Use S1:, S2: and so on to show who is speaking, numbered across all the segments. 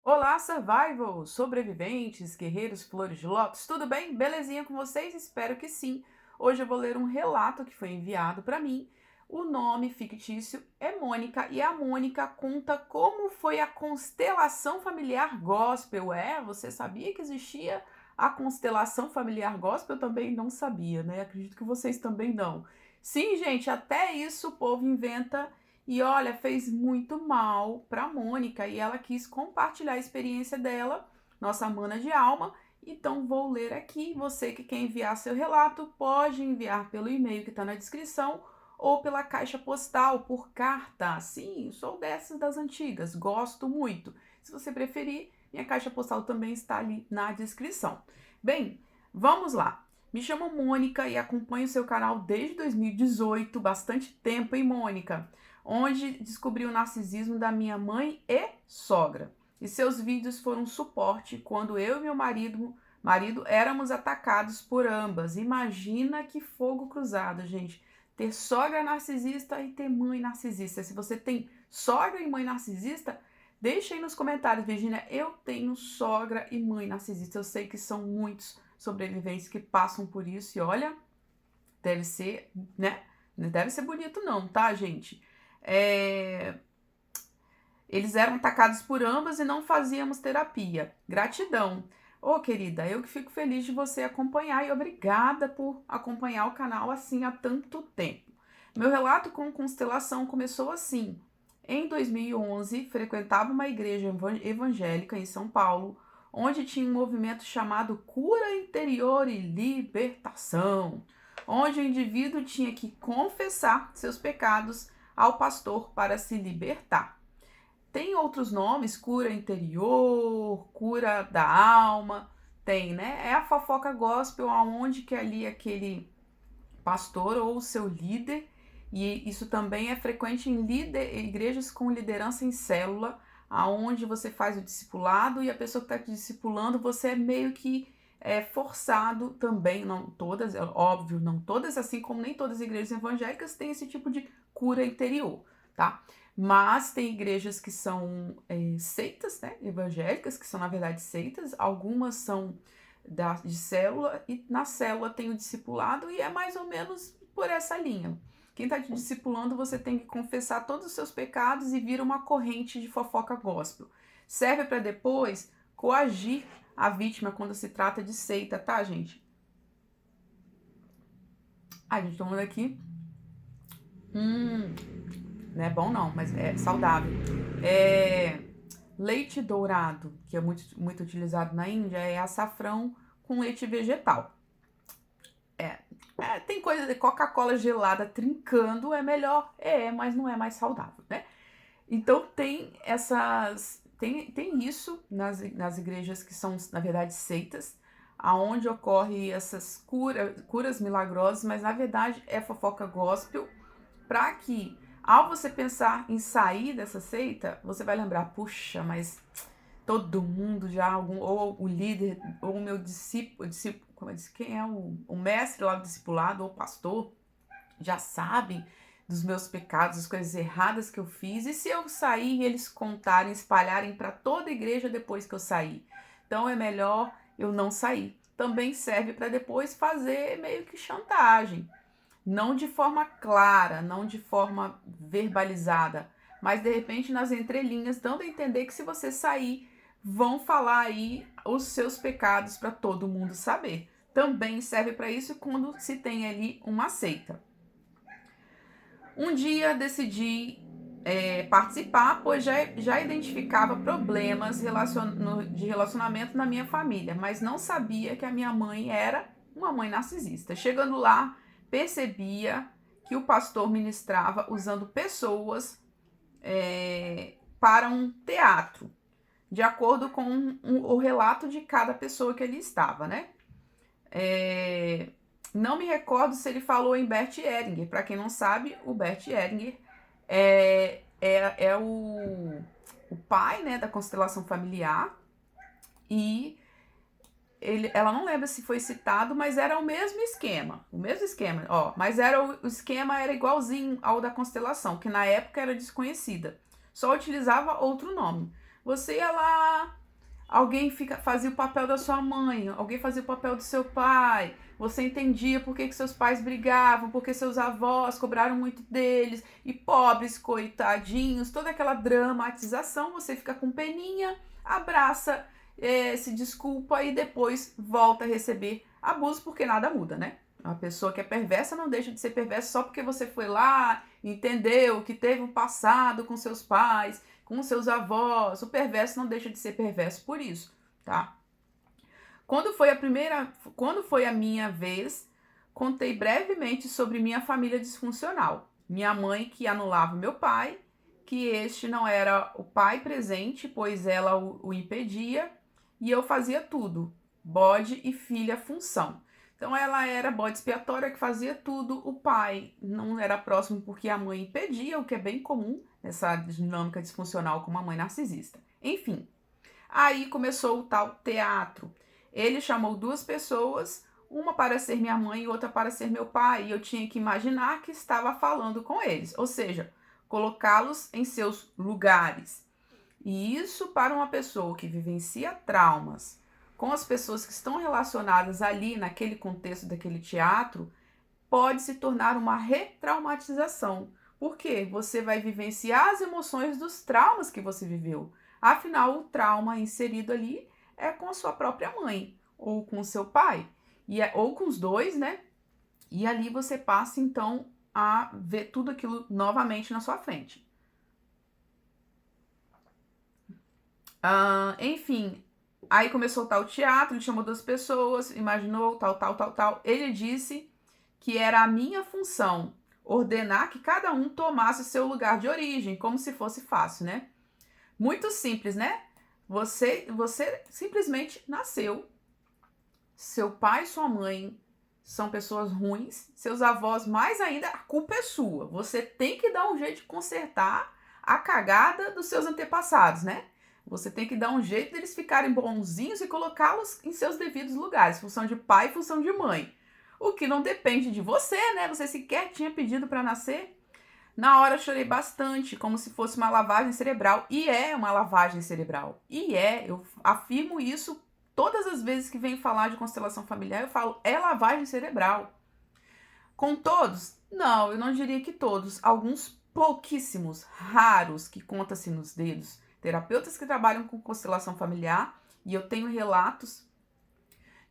S1: Olá, survivors, sobreviventes, guerreiros, flores de lótus, tudo bem? Belezinha com vocês? Espero que sim. Hoje eu vou ler um relato que foi enviado para mim. O nome fictício é Mônica e a Mônica conta como foi a constelação familiar gospel. Você sabia que existia a constelação familiar gospel? Eu também não sabia, né? Acredito que vocês também não. Sim, gente, até isso o povo inventa e olha, fez muito mal para Mônica e ela quis compartilhar a experiência dela, nossa mana de alma. Então vou ler aqui. Você que quer enviar seu relato pode enviar pelo e-mail que está na descrição ou pela caixa postal, por carta. Sim, sou dessas das antigas, gosto muito. Se você preferir, minha caixa postal também está ali na descrição. Bem, vamos lá. Me chamo Mônica e acompanho seu canal desde 2018, bastante tempo, hein, Mônica? Onde descobri o narcisismo da minha mãe e sogra. E seus vídeos foram suporte quando eu e meu marido éramos atacados por ambas. Imagina que fogo cruzado, gente. Ter sogra narcisista e ter mãe narcisista. Se você tem sogra e mãe narcisista, deixa aí nos comentários, Virginia. Eu tenho sogra e mãe narcisista. Eu sei que são muitos sobreviventes que passam por isso. E olha, deve ser, né? Não deve ser bonito não, tá, gente? Eles eram atacados por ambas e não fazíamos terapia. Gratidão. Ô, querida, eu que fico feliz de você acompanhar e obrigada por acompanhar o canal assim há tanto tempo. Meu relato com constelação começou assim. Em 2011, frequentava uma igreja evangélica em São Paulo, onde tinha um movimento chamado Cura Interior e Libertação, onde o indivíduo tinha que confessar seus pecados ao pastor para se libertar. Tem outros nomes, cura interior, cura da alma, tem, né? É a fofoca gospel, aonde que ali aquele pastor ou o seu líder, e isso também é frequente em igrejas com liderança em célula, aonde você faz o discipulado e a pessoa que está te discipulando, você é meio que forçado também, não todas, é óbvio, não todas, assim como nem todas as igrejas evangélicas têm esse tipo de cura interior, tá? Mas tem igrejas que são seitas, né, evangélicas, que são na verdade seitas, algumas são de célula, e na célula tem o discipulado e é mais ou menos por essa linha. Quem está te discipulando, você tem que confessar todos os seus pecados e vira uma corrente de fofoca gospel. Serve para depois coagir a vítima quando se trata de seita, tá, gente? Ai, gente, tomando aqui. Não é bom não, mas é saudável. Leite dourado, que é muito utilizado na Índia, é açafrão com leite vegetal. Tem coisa de Coca-Cola gelada trincando, é melhor, mas não é mais saudável, né? Então tem isso nas igrejas que são, na verdade, seitas, aonde ocorre essas curas milagrosas, mas na verdade é fofoca gospel, para que ao você pensar em sair dessa seita, você vai lembrar, puxa, mas todo mundo já, ou o líder, ou o meu discípulo, como eu disse, quem é o mestre lá do discipulado, ou o pastor, já sabem dos meus pecados, das coisas erradas que eu fiz, e se eu sair e eles contarem, espalharem para toda a igreja depois que eu sair? Então é melhor eu não sair. Também serve para depois fazer meio que chantagem. Não de forma clara, não de forma verbalizada, mas de repente nas entrelinhas, dando a entender que se você sair, vão falar aí os seus pecados para todo mundo saber. Também serve para isso quando se tem ali uma seita. Um dia decidi participar, pois já identificava problemas de relacionamento na minha família, mas não sabia que a minha mãe era uma mãe narcisista. Chegando lá, percebia que o pastor ministrava usando pessoas para um teatro, de acordo com o relato de cada pessoa que ali estava, né? Não me recordo se ele falou em Bert Hellinger. Para quem não sabe, o Bert Hellinger é o pai, né, da constelação familiar, e ela não lembra se foi citado, mas era o mesmo esquema, mas o esquema era igualzinho ao da constelação, que na época era desconhecida, só utilizava outro nome. Você ia lá, alguém fazia o papel da sua mãe, alguém fazia o papel do seu pai. Você entendia por que seus pais brigavam, porque seus avós cobraram muito deles, e pobres, coitadinhos, toda aquela dramatização. Você fica com peninha, abraça, se desculpa e depois volta a receber abuso, porque nada muda, né? Uma pessoa que é perversa não deixa de ser perversa só porque você foi lá, entendeu que teve um passado com seus pais, com seus avós. O perverso não deixa de ser perverso por isso, tá? Quando foi a minha vez, contei brevemente sobre minha família disfuncional. Minha mãe que anulava meu pai, que este não era o pai presente, pois ela o impedia, e eu fazia tudo, bode e filha função. Então ela era bode expiatória que fazia tudo, o pai não era próximo porque a mãe impedia, o que é bem comum nessa dinâmica disfuncional com uma mãe narcisista. Enfim, aí começou o tal teatro. Ele chamou duas pessoas, uma para ser minha mãe e outra para ser meu pai, e eu tinha que imaginar que estava falando com eles, ou seja, colocá-los em seus lugares. E isso para uma pessoa que vivencia traumas com as pessoas que estão relacionadas ali naquele contexto daquele teatro, pode se tornar uma retraumatização. Porque você vai vivenciar as emoções dos traumas que você viveu. Afinal, o trauma inserido ali é com a sua própria mãe, ou com o seu pai, ou com os dois, né? E ali você passa, então, a ver tudo aquilo novamente na sua frente. Enfim, aí começou o tal teatro, ele chamou duas pessoas, imaginou tal. Ele disse que era a minha função ordenar que cada um tomasse seu lugar de origem, como se fosse fácil, né? Muito simples, né? Você simplesmente nasceu. Seu pai e sua mãe são pessoas ruins. Seus avós, mais ainda, a culpa é sua. Você tem que dar um jeito de consertar a cagada dos seus antepassados, né? Você tem que dar um jeito deles ficarem bonzinhos e colocá-los em seus devidos lugares. Função de pai e função de mãe. O que não depende de você, né? Você sequer tinha pedido para nascer. Na hora eu chorei bastante, como se fosse uma lavagem cerebral. E é uma lavagem cerebral. Eu afirmo isso todas as vezes que venho falar de constelação familiar, eu falo, é lavagem cerebral. Com todos? Não, eu não diria que todos. Alguns pouquíssimos, raros, que conta-se nos dedos. Terapeutas que trabalham com constelação familiar, e eu tenho relatos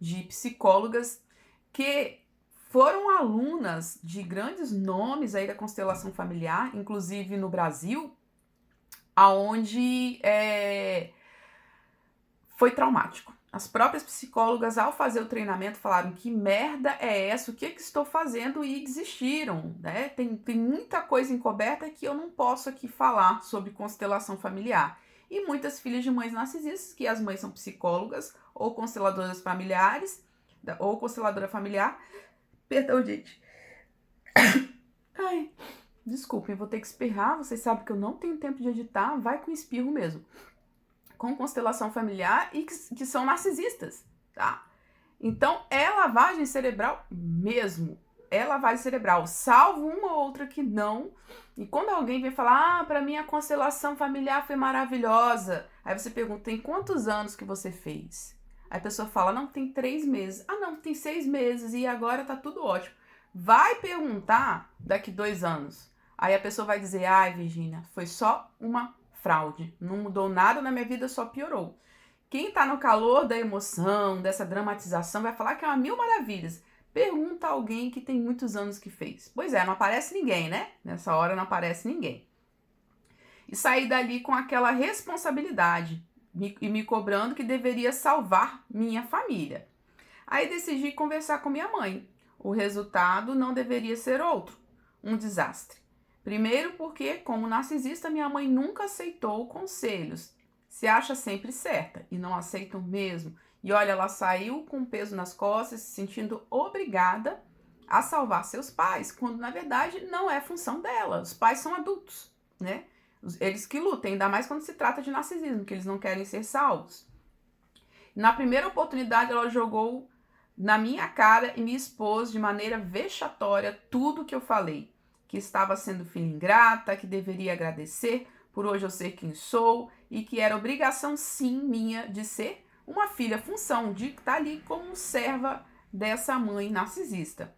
S1: de psicólogas que foram alunas de grandes nomes aí da constelação familiar, inclusive no Brasil, aonde foi traumático. As próprias psicólogas, ao fazer o treinamento, falaram que merda é essa, o que estou fazendo, e desistiram, né? Tem muita coisa encoberta que eu não posso aqui falar sobre constelação familiar. E muitas filhas de mães narcisistas, que as mães são psicólogas ou consteladoras familiares, ou consteladora familiar. Perdão, gente. Ai, desculpem, vou ter que espirrar. Vocês sabem que eu não tenho tempo de editar, vai com espirro mesmo. Com constelação familiar e que são narcisistas, tá? Então, é lavagem cerebral mesmo. É lavagem cerebral, salvo uma ou outra que não. E quando alguém vem falar, para mim a constelação familiar foi maravilhosa. Aí você pergunta, tem quantos anos que você fez? Aí a pessoa fala, não, tem 3 meses. Ah, não, tem 6 meses e agora tá tudo ótimo. Vai perguntar daqui 2 anos. Aí a pessoa vai dizer, ai, Virgínia, foi só uma fraude. Não mudou nada na minha vida, só piorou. Quem tá no calor da emoção, dessa dramatização, vai falar que é uma mil maravilhas. Pergunta a alguém que tem muitos anos que fez. Pois é, não aparece ninguém, né? Nessa hora não aparece ninguém. E saí dali com aquela responsabilidade e me cobrando que deveria salvar minha família. Aí decidi conversar com minha mãe. O resultado não deveria ser outro, um desastre. Primeiro porque, como narcisista, minha mãe nunca aceitou conselhos. Se acha sempre certa e não aceitam mesmo. E olha, ela saiu com peso nas costas, se sentindo obrigada a salvar seus pais, quando na verdade não é função dela. Os pais são adultos, né? Eles que lutem, ainda mais quando se trata de narcisismo, que eles não querem ser salvos. Na primeira oportunidade, ela jogou na minha cara e me expôs de maneira vexatória tudo que eu falei. Que estava sendo filha ingrata, que deveria agradecer por hoje eu ser quem sou, e que era obrigação sim minha de ser uma filha, função de estar ali como serva dessa mãe narcisista.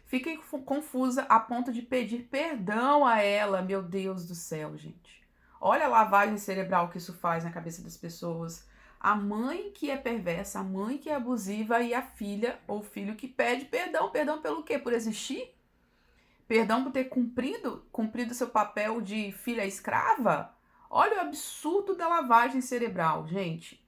S1: Fiquei confusa a ponto de pedir perdão a ela, meu Deus do céu, gente. Olha a lavagem cerebral que isso faz na cabeça das pessoas. A mãe que é perversa, a mãe que é abusiva e a filha ou filho que pede perdão. Perdão pelo quê? Por existir? Perdão por ter cumprido seu papel de filha escrava? Olha o absurdo da lavagem cerebral, gente.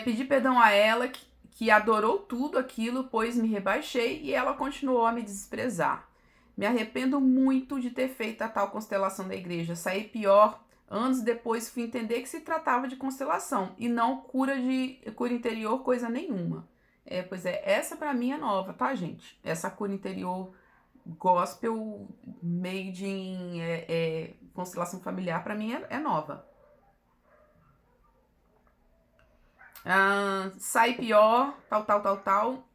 S1: Pedi perdão a ela, que adorou tudo aquilo, pois me rebaixei e ela continuou a me desprezar. Me arrependo muito de ter feito a tal constelação da igreja. Saí pior. Anos depois fui entender que se tratava de constelação e não cura interior, coisa nenhuma. Pois é, essa pra mim é nova, tá, gente? Essa cura interior gospel made in constelação familiar pra mim é nova. Sai pior, tal.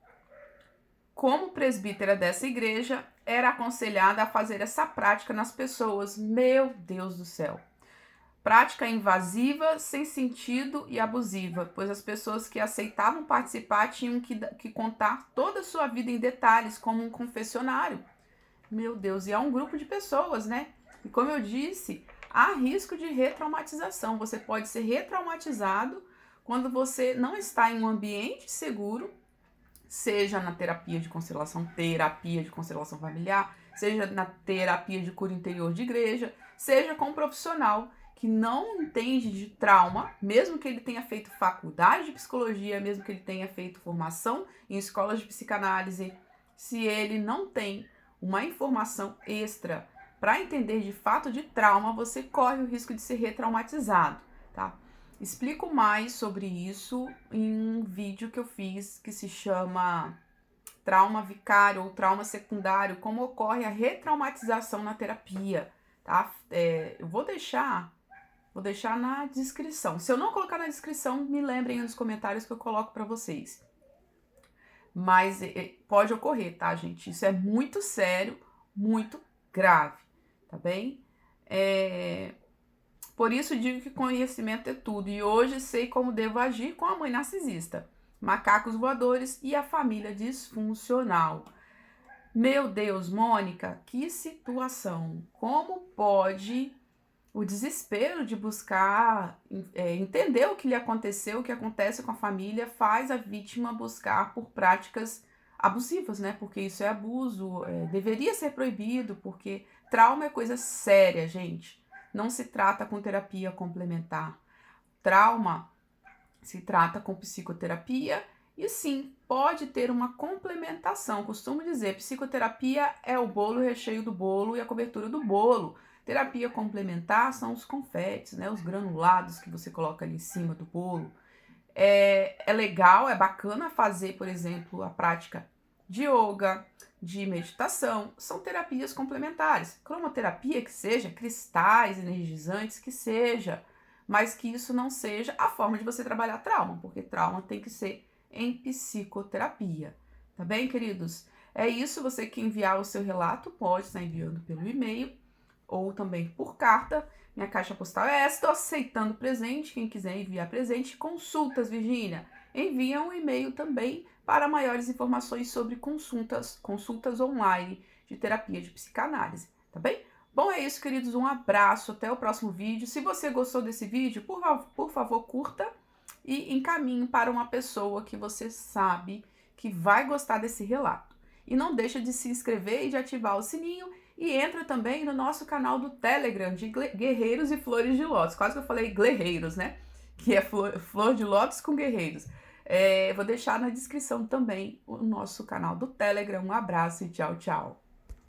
S1: Como presbítera dessa igreja, era aconselhada a fazer essa prática nas pessoas. Meu Deus do céu. Prática invasiva, sem sentido e abusiva, pois as pessoas que aceitavam participar tinham que contar toda a sua vida em detalhes, como um confessionário. Meu Deus, e é um grupo de pessoas, né? E como eu disse, há risco de retraumatização. Você pode ser retraumatizado quando você não está em um ambiente seguro, seja na terapia de constelação familiar, seja na terapia de cura interior de igreja, seja com um profissional que não entende de trauma, mesmo que ele tenha feito faculdade de psicologia, mesmo que ele tenha feito formação em escolas de psicanálise, se ele não tem uma informação extra para entender de fato de trauma, você corre o risco de ser retraumatizado, tá? Explico mais sobre isso em um vídeo que eu fiz que se chama Trauma Vicário ou Trauma Secundário, como ocorre a retraumatização na terapia, tá? Eu vou deixar na descrição. Se eu não colocar na descrição, me lembrem nos comentários que eu coloco para vocês. Mas pode ocorrer, tá, gente? Isso é muito sério, muito grave, tá bem? Por isso digo que conhecimento é tudo. E hoje sei como devo agir com a mãe narcisista, macacos voadores e a família disfuncional. Meu Deus, Mônica, que situação! Como pode o desespero de buscar entender o que lhe aconteceu, o que acontece com a família, faz a vítima buscar por práticas abusivas, né? Porque isso é abuso, deveria ser proibido, porque trauma é coisa séria, gente. Não se trata com terapia complementar. Trauma se trata com psicoterapia e sim, pode ter uma complementação. Costumo dizer, psicoterapia é o bolo, o recheio do bolo e a cobertura do bolo. Terapia complementar são os confetes, né? Os granulados que você coloca ali em cima do bolo. É legal, é bacana fazer, por exemplo, a prática de yoga, de meditação, são terapias complementares. Cromoterapia que seja, cristais energizantes que seja, mas que isso não seja a forma de você trabalhar trauma, porque trauma tem que ser em psicoterapia. Tá bem, queridos? É isso, você que enviar o seu relato pode estar enviando pelo e-mail ou também por carta. Minha caixa postal é essa, estou aceitando presente, quem quiser enviar presente. Consultas, Virgínia, envia um e-mail também para maiores informações sobre consultas online de terapia de psicanálise, tá bem? Bom, é isso, queridos, um abraço, até o próximo vídeo. Se você gostou desse vídeo, por favor, curta e encaminhe para uma pessoa que você sabe que vai gostar desse relato. E não deixa de se inscrever e de ativar o sininho. E entra também no nosso canal do Telegram de Guerreiros e Flores de Lótus. Quase que eu falei guerreiros, né? Que é flor de lótus com guerreiros. Vou deixar na descrição também o nosso canal do Telegram. Um abraço e tchau, tchau.